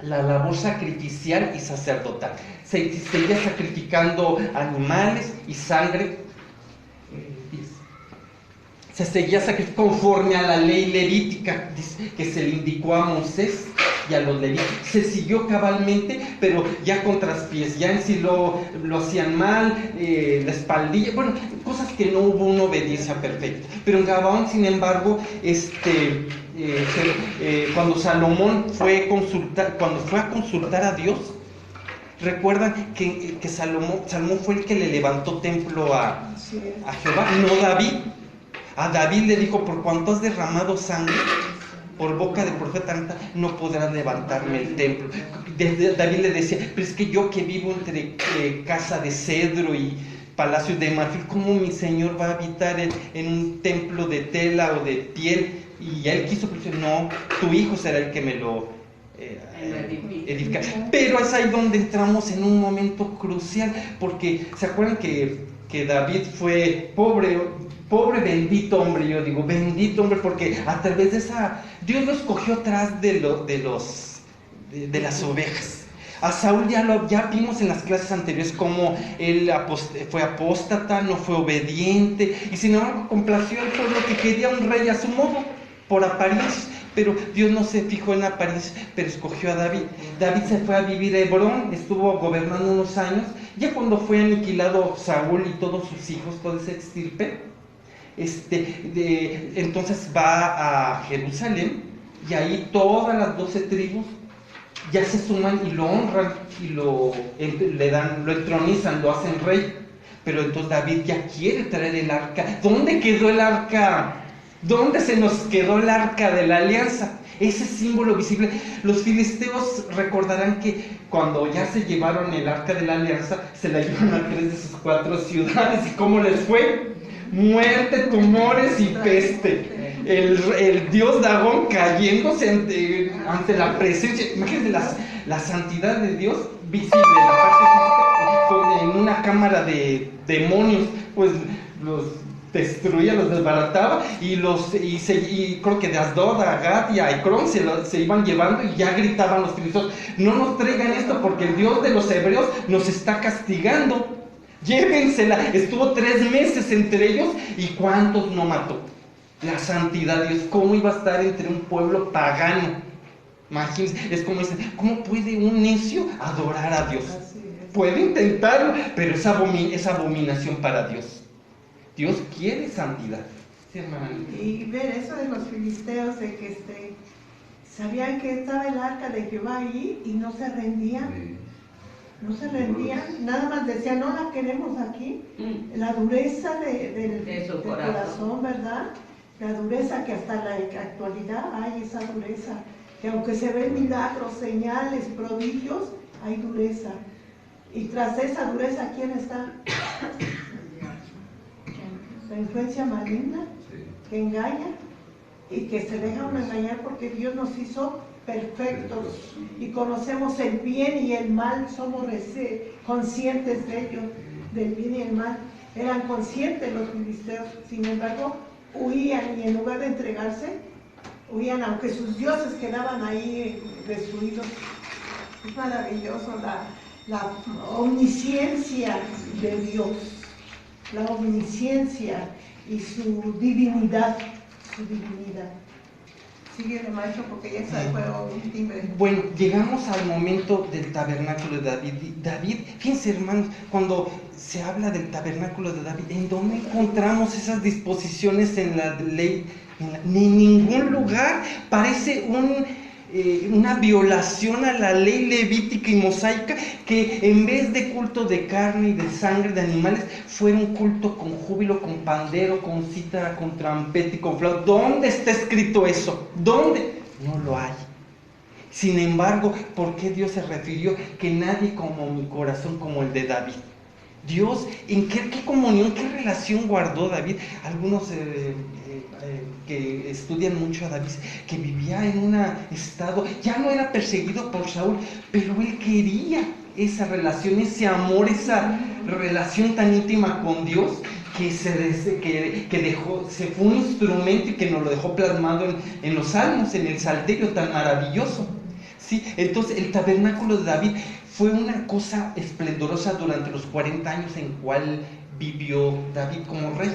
la labor sacrificial y sacerdotal. Seguía sacrificando animales y sangre. Se seguía sacrificando conforme a la ley levítica que se le indicó a Moisés y a los levíticos. Se siguió cabalmente, pero ya con traspiés, ya en sí lo hacían mal, la espaldilla, bueno, cosas que no hubo una obediencia perfecta. Pero en Gabaón, sin embargo, cuando Salomón fue a consultar a Dios, recuerdan que Salomón fue el que le levantó templo a Jehová, no David. A David le dijo: por cuanto has derramado sangre por boca del profeta, no podrás levantarme el templo. David le decía: pero es que yo que vivo entre casa de cedro y palacio de marfil, ¿cómo mi Señor va a habitar en un templo de tela o de piel? Y él quiso, pero no, tu hijo será el que me lo edifica. Pero es ahí donde entramos en un momento crucial, porque ¿se acuerdan que David fue pobre bendito hombre? Yo digo bendito hombre porque a través de esa Dios lo escogió atrás de las ovejas. A Saúl ya vimos en las clases anteriores cómo él fue apóstata, no fue obediente, y sin embargo complació al pueblo que quería un rey a su modo, por apariencias. Pero Dios no se fijó en apariencias, pero escogió a David. David se fue a vivir a Hebrón, estuvo gobernando unos años. Ya cuando fue aniquilado Saúl y todos sus hijos, toda esa extirpe, entonces va a Jerusalén, y ahí todas las 12 tribus ya se suman y lo honran y lo entronizan, lo hacen rey. Pero entonces David ya quiere traer el arca. ¿Dónde quedó el arca? ¿Dónde se nos quedó el arca de la alianza? Ese símbolo visible. Los filisteos recordarán que cuando ya se llevaron el arca de la alianza, se la llevaron a 3 de sus 4 ciudades. ¿Y cómo les fue? Muerte, tumores y peste. El dios Dagón cayéndose ante la presencia. Imagínense la santidad de Dios visible en la parte física, en una cámara de demonios, pues los destruía, los desbarataba, y creo que de Asdod, Agat y a Ecrón se iban llevando, y ya gritaban los filisteos: no nos traigan esto porque el Dios de los hebreos nos está castigando, llévensela. Estuvo 3 meses entre ellos, y ¿cuántos no mató? La santidad de Dios. ¿Cómo iba a estar entre un pueblo pagano? Imagínense, es como dicen: ¿cómo puede un necio adorar a Dios? Puede intentarlo, pero es abominación para Dios. Dios quiere santidad. Sí, hermana. Y ver eso de los filisteos, de que sabían que estaba el arca de Jehová allí y no se rendían. No se rendían, nada más decían: no la queremos aquí. La dureza de su corazón, ¿verdad? La dureza que hasta la actualidad hay, esa dureza. Que aunque se ven milagros, señales, prodigios, hay dureza. Y tras esa dureza, ¿quién está? La influencia maligna, que engaña y que se deja uno engañar, porque Dios nos hizo perfectos y conocemos el bien y el mal, somos conscientes de ello, del bien y el mal. Eran conscientes los filisteos, sin embargo huían, y en lugar de entregarse, huían, aunque sus dioses quedaban ahí destruidos. Es maravilloso la omnisciencia de Dios, la omnisciencia y su divinidad. Síguele, maestro, porque ya se fue un timbre. Bueno, llegamos al momento del tabernáculo de David. David, fíjense hermanos, cuando se habla del tabernáculo de David, ¿en dónde encontramos esas disposiciones en la ley? En ningún lugar. Parece una violación a la ley levítica y mosaica, que en vez de culto de carne y de sangre de animales, fuera un culto con júbilo, con pandero, con cítara, con trompeta y con flauta. ¿Dónde está escrito eso? ¿Dónde? No lo hay. Sin embargo, ¿por qué Dios se refirió que nadie como mi corazón como el de David? Dios, ¿en qué comunión, qué relación guardó David? Algunos que estudian mucho a David, que vivía en un estado, ya no era perseguido por Saúl, pero él quería esa relación, ese amor, esa relación tan íntima con Dios, que se fue un instrumento y que nos lo dejó plasmado en los salmos, en el salterio tan maravilloso. ¿Sí? Entonces el tabernáculo de David fue una cosa esplendorosa durante los 40 años en cual vivió David como rey.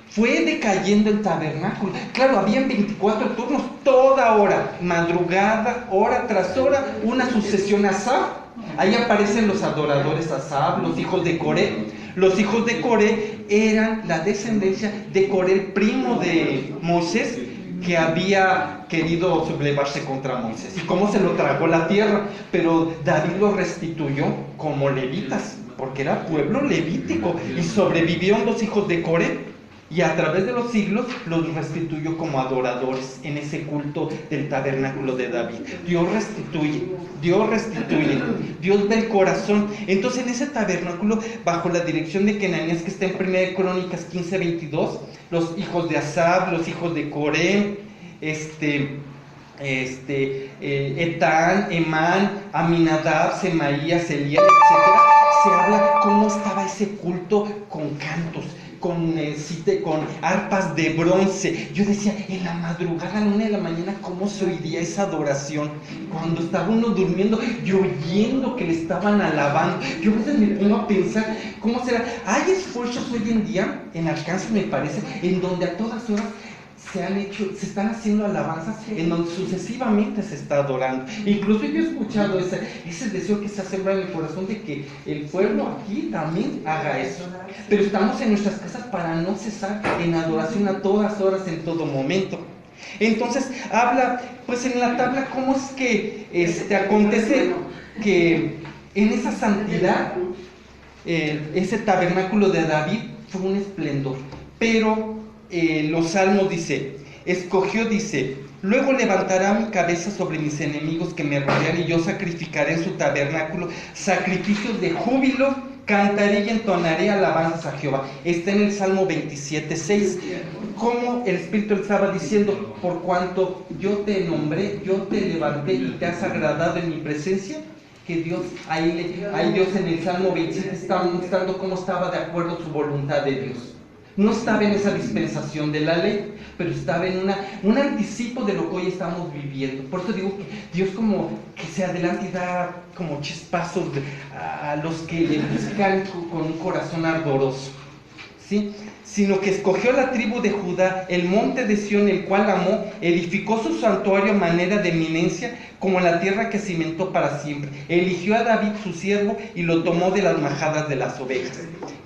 Fue decayendo el tabernáculo. Claro, habían 24 turnos, toda hora, madrugada, hora tras hora, una sucesión Asaf. Ahí aparecen los adoradores Asaf, los hijos de Coré. Los hijos de Coré eran la descendencia de Coré, el primo de Moisés, que había querido sublevarse contra Moisés. Y cómo se lo tragó la tierra. Pero David lo restituyó como levitas, porque era pueblo levítico. Y sobrevivieron los hijos de Coré. Y a través de los siglos los restituyó como adoradores en ese culto del tabernáculo de David. Dios restituye, Dios ve el corazón. Entonces en ese tabernáculo, bajo la dirección de Kenanías, que está en 1 Crónicas 15:22, los hijos de Asaf, los hijos de Coré, Etán, Emán, Aminadab, Semaías, Elías, etc. Se habla cómo estaba ese culto con cantos, con arpas de bronce. Yo decía, en la madrugada, a la 1 de la mañana, ¿cómo se oiría esa adoración? Cuando estaba uno durmiendo y oyendo que le estaban alabando. Yo a veces me pongo a pensar, ¿cómo será? Hay esfuerzos hoy en día, en Arkansas me parece, en donde a todas horas se están haciendo alabanzas, en donde sucesivamente se está adorando. Incluso yo he escuchado ese deseo que se ha sembrado en el corazón de que el pueblo aquí también haga eso. Pero estamos en nuestras casas para no cesar en adoración a todas horas, en todo momento. Entonces habla, pues en la tabla, cómo es que acontece que en esa santidad, ese tabernáculo de David fue un esplendor. Pero los salmos dice, luego levantará mi cabeza sobre mis enemigos que me rodean, y yo sacrificaré en su tabernáculo sacrificios de júbilo, cantaré y entonaré alabanzas a Jehová. Está en el Salmo 27:6. Como el Espíritu estaba diciendo, por cuanto yo te nombré, yo te levanté y te has agradado en mi presencia. Que Dios, ahí Dios en el Salmo 27 está mostrando cómo estaba de acuerdo su voluntad de Dios. No estaba en esa dispensación de la ley, pero estaba en un anticipo de lo que hoy estamos viviendo. Por eso digo que Dios como que se adelanta y da como chispazos a los que le buscan con un corazón ardoroso, ¿sí? Sino que escogió la tribu de Judá, el monte de Sión, el cual amó, edificó su santuario a manera de eminencia, como la tierra que cimentó para siempre. Eligió a David su siervo y lo tomó de las majadas de las ovejas,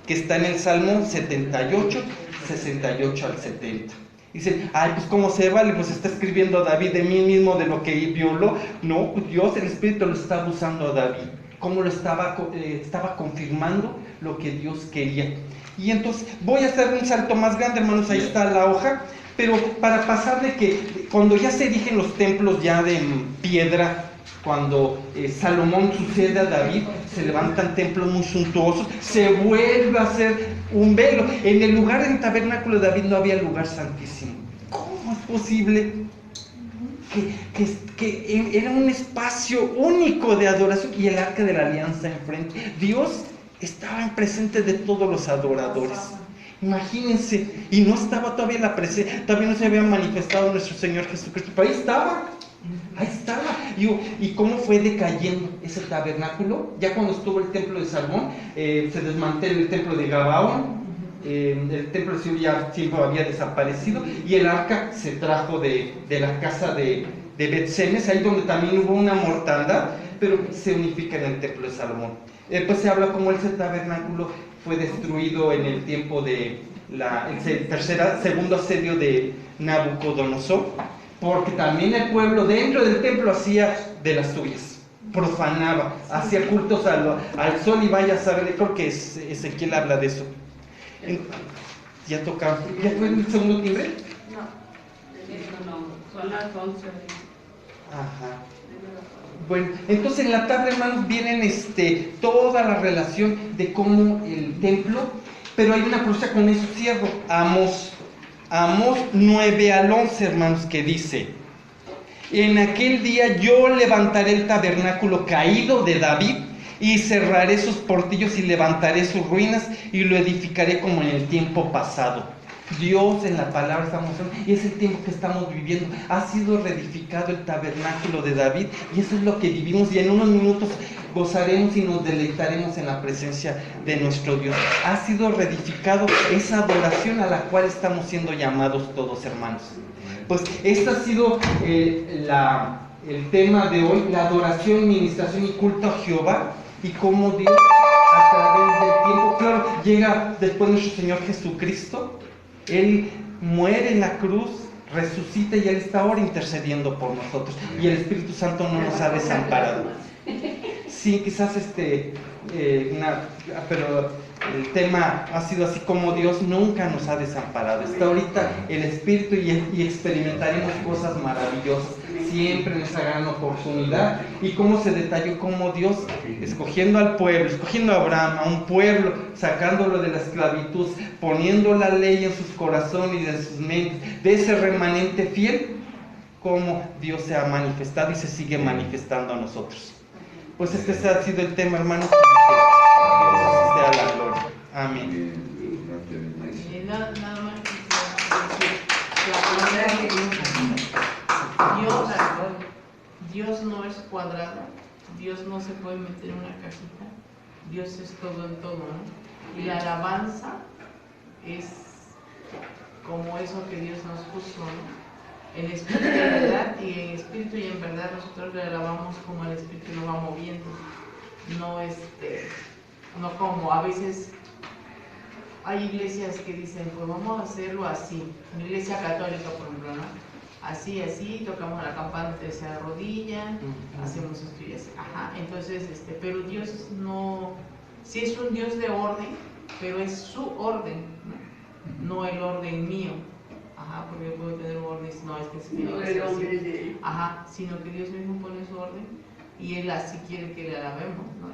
que está en el Salmo 78, 68 al 70. Dicen, ay, pues cómo se vale, pues está escribiendo a David de mí mismo, de lo que violó. No, Dios, el Espíritu lo estaba usando a David, como lo estaba confirmando lo que Dios quería. Y entonces voy a hacer un salto más grande, hermanos, ahí está la hoja, pero para pasar de que cuando ya se erigen los templos ya de piedra, cuando Salomón sucede a David, se levantan templos muy suntuosos, se vuelve a hacer un velo. En el lugar del tabernáculo de David no había lugar santísimo. ¿Cómo es posible? Que era un espacio único de adoración y el arca de la alianza enfrente. Dios estaba en presente de todos los adoradores. Imagínense, y no estaba todavía la presencia, todavía no se había manifestado nuestro Señor Jesucristo, pero ahí estaba. ¿Y cómo fue decayendo ese tabernáculo? Ya cuando estuvo el templo de Salomón, se desmantela el templo de Gabaón, el templo de Seol ya tiempo había desaparecido y el arca se trajo de la casa de Bet-Semes, ahí donde también hubo una mortandad, pero se unifica en el templo de Salomón. Pues se habla como ese tabernáculo fue destruido en el tiempo de el segundo asedio de Nabucodonosor, porque también el pueblo dentro del templo hacía de las suyas, profanaba, hacía cultos al sol, y vaya a saber, creo que Ezequiel habla de eso. Ya tocaba. ¿Ya fue el segundo timbre? No, son las 11. Ajá. Bueno, entonces en la tabla, hermanos, vienen toda la relación de cómo el templo, pero hay una profecía, con eso cierro, Amós 9 al 11, hermanos, que dice: en aquel día yo levantaré el tabernáculo caído de David, y cerraré sus portillos y levantaré sus ruinas y lo edificaré como en el tiempo pasado. Dios en la palabra está mostrando, y es el tiempo que estamos viviendo. Ha sido reedificado el tabernáculo de David, y eso es lo que vivimos, y en unos minutos gozaremos y nos deleitaremos en la presencia de nuestro Dios. Ha sido reedificado esa adoración a la cual estamos siendo llamados todos, hermanos. Pues este ha sido el tema de hoy: la adoración, ministración y culto a Jehová, y cómo Dios a través del tiempo, claro, llega después nuestro Señor Jesucristo. Él muere en la cruz, resucita, y Él está ahora intercediendo por nosotros, y el Espíritu Santo no nos ha desamparado. Sí, quizás pero el tema ha sido así: como Dios nunca nos ha desamparado. Está ahorita el Espíritu, y experimentaremos cosas maravillosas siempre en esa gran oportunidad. Y cómo se detalló cómo Dios, escogiendo al pueblo, escogiendo a Abraham, a un pueblo, sacándolo de la esclavitud, poniendo la ley en sus corazones y en sus mentes, de ese remanente fiel, cómo Dios se ha manifestado y se sigue manifestando a nosotros. Pues este ha sido el tema, hermanos. Que Dios sea la gloria. Amén. Nada más Dios no es cuadrado, Dios no se puede meter en una cajita, Dios es todo en todo, ¿no? Y la alabanza es como eso que Dios nos puso, ¿no? El espíritu de verdad, y en espíritu y en verdad nosotros le alabamos como el espíritu nos va moviendo, no como a veces hay iglesias que dicen, pues vamos a hacerlo así, una iglesia católica por ejemplo, ¿no? Así, tocamos la campana, ustedes se arrodillan, hacemos esto y así, ajá, entonces, pero Dios no, sí es un Dios de orden, pero es su orden, no el orden mío. Ajá, porque yo puedo tener un orden, no, se tiene que ser así. Ajá, sino que Dios mismo pone su orden, y Él así quiere que le alabemos, ¿no?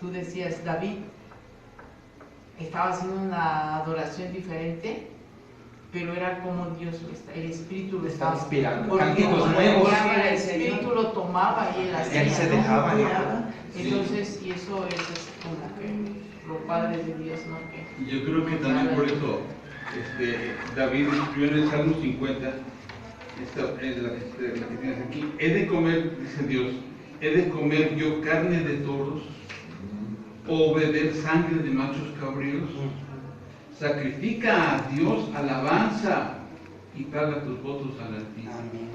Tú decías, David estaba haciendo una adoración diferente, pero era como Dios, el Espíritu lo estaba inspirando, cánticos nuevos. El Espíritu lo tomaba y Él hacía. Y Él se dejaba, ¿no? Entonces, y eso es como que lo padre de Dios, ¿no? Que yo creo que también por eso David escribió en el Salmo 50, esta es la que tienes aquí: he de comer, dice Dios, he de comer yo carne de toros, o beber sangre de machos cabríos. Sacrifica a Dios alabanza y paga tus votos al Altísimo. Amén.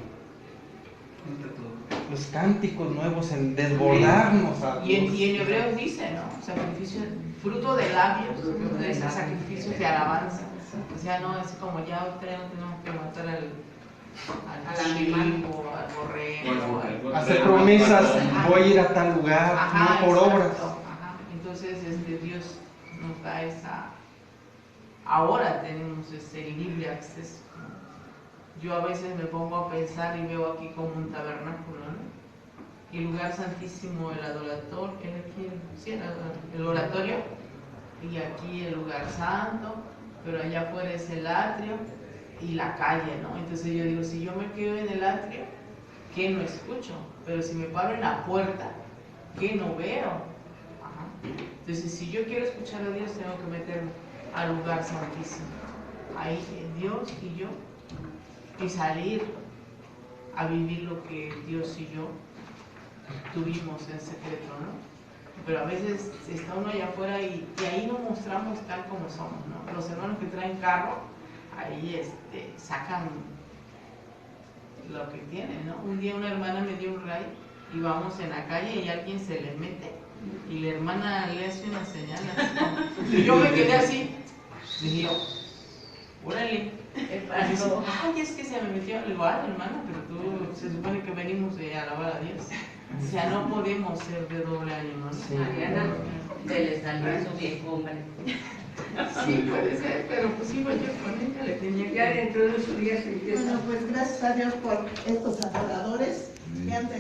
Está todo. Los cánticos nuevos, en desbordarnos a Dios. Y en Hebreos dice, ¿no? Sacrificio, fruto de labios, de esos sacrificios de alabanza. O sea, no es como ya ahorita no tenemos que matar al animal o al borrego. Hacer promesas, voy a ir a tal lugar, ajá, no por exacto. obras. Ajá. Entonces Dios nos da esa. Ahora tenemos ese libre acceso. Yo a veces me pongo a pensar y veo aquí como un tabernáculo, ¿no? Y el lugar santísimo, el adorador, el oratorio, y aquí el lugar santo, pero allá afuera es el atrio y la calle, ¿no? Entonces yo digo, si yo me quedo en el atrio, ¿qué no escucho? Pero si me paro en la puerta, ¿qué no veo? Ajá. Entonces, si yo quiero escuchar a Dios, tengo que meterme al lugar santísimo. Ahí Dios y yo, y salir a vivir lo que Dios y yo tuvimos en secreto, ¿no? pero a veces está uno allá afuera y ahí nos mostramos tal como somos, ¿no? Los hermanos que traen carro, ahí sacan lo que tienen, ¿no? Un día una hermana me dio un ray y vamos en la calle y alguien se le mete y la hermana le hace una señal así como, y yo me quedé así, dije yo, órale. Pasó. Ay, es que se me metió igual, hermana, pero tú se supone que venimos de alabar a Dios. O sea, no podemos ser de doble ánimo, ¿no? Sí. Mariana, se le salió su viejo hombre. Sí, puede ser, pero pues iba yo con ella, le tenía Ya que... dentro de unos días empieza. Bueno, pues gracias a Dios por estos adoradores que han tenido